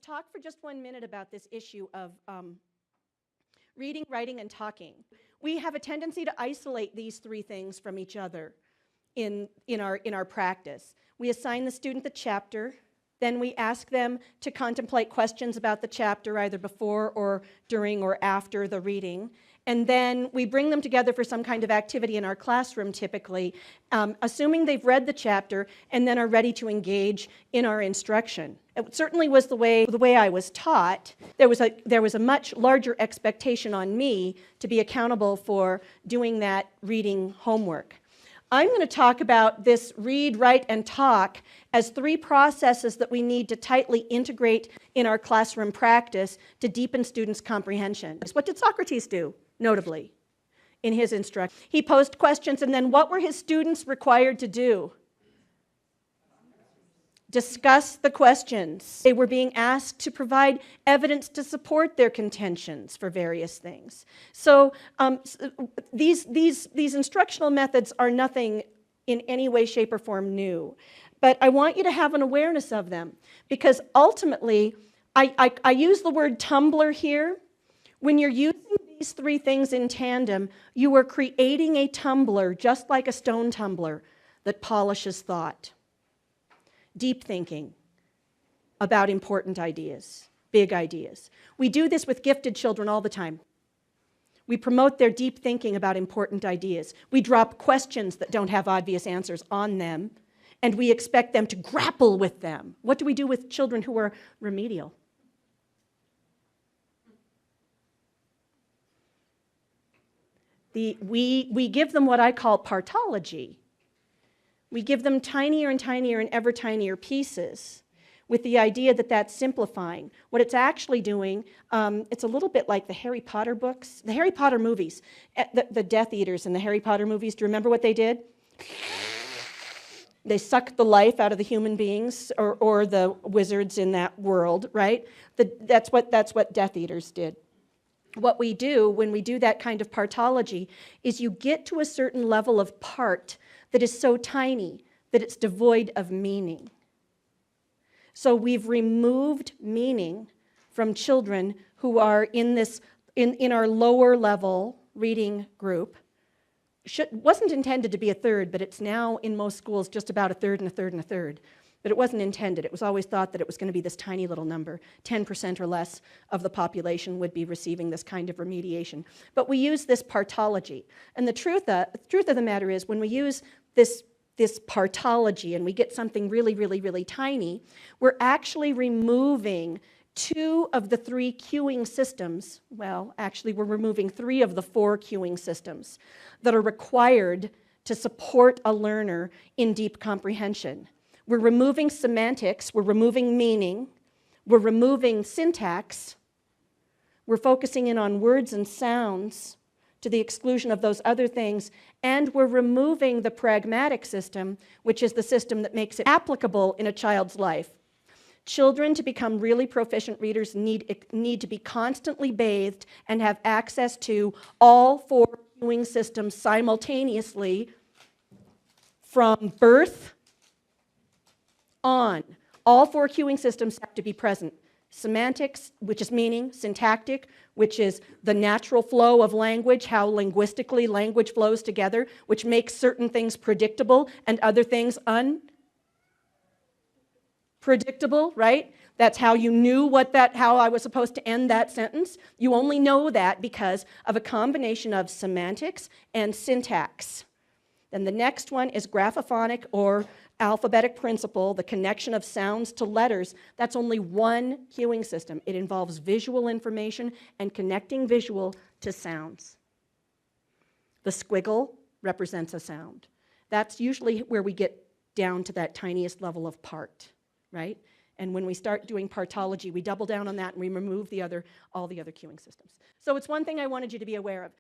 talk for just 1 minute about this issue of reading, writing, and talking. We have a tendency to isolate these three things from each other in our practice. We assign the student the chapter, then we ask them to contemplate questions about the chapter either before or during or after the reading, and then we bring them together for some kind of activity in our classroom typically, assuming they've read the chapter and then are ready to engage in our instruction. It certainly was the way I was taught. There was a much larger expectation on me to be accountable for doing that reading homework. I'm going to talk about this read, write, and talk as three processes that we need to tightly integrate in our classroom practice to deepen students' comprehension. What did Socrates do, notably, in his instruction? He posed questions, and then what were his students required to do? Discuss the questions. They were being asked to provide evidence to support their contentions for various things. So these instructional methods are nothing in any way, shape, or form new. But I want you to have an awareness of them, because ultimately, I use the word tumbler here. When you're using these three things in tandem, you are creating a tumbler, just like a stone tumbler, that polishes thought. Deep thinking about important ideas, big ideas. We do this with gifted children all the time. We promote their deep thinking about important ideas. We drop questions that don't have obvious answers on them, and we expect them to grapple with them. What do we do with children who are remedial? We give them what I call partology. We give them tinier and tinier and ever tinier pieces with the idea that that's simplifying. What it's actually doing, it's a little bit like the Harry Potter books, the Harry Potter movies, the Death Eaters in the Harry Potter movies. Do you remember what they did? They sucked the life out of the human beings or the wizards in that world, right? That's what Death Eaters did. What we do when we do that kind of partology is you get to a certain level of part that is so tiny that it's devoid of meaning. So we've removed meaning from children who are in our lower level reading group. Wasn't intended to be a third, but it's now in most schools just about a third and a third and a third. But it wasn't intended. It was always thought that it was going to be this tiny little number. 10% or less of the population would be receiving this kind of remediation. But we use this partology. And the truth of the matter is, when we use this partology and we get something really, really, really tiny, we're actually removing 2 of the 3 cueing systems. Well, actually, we're removing 3 of the 4 cueing systems that are required to support a learner in deep comprehension. We're removing semantics, we're removing meaning, we're removing syntax, we're focusing in on words and sounds to the exclusion of those other things, and we're removing the pragmatic system, which is the system that makes it applicable in a child's life. Children, to become really proficient readers, need to be constantly bathed and have access to all 4 cueing systems simultaneously from birth on. All 4 cueing systems have to be present. Semantics, which is meaning, syntactic, which is the natural flow of language, how linguistically language flows together, which makes certain things predictable and other things unpredictable, right? That's how you knew how I was supposed to end that sentence. You only know that because of a combination of semantics and syntax. Then the next one is graphophonic or alphabetic principle, the connection of sounds to letters. That's only one cueing system. It involves visual information and connecting visual to sounds. The squiggle represents a sound. That's usually where we get down to that tiniest level of part, right? And when we start doing partology, we double down on that and we remove all the other cueing systems. So it's one thing I wanted you to be aware of.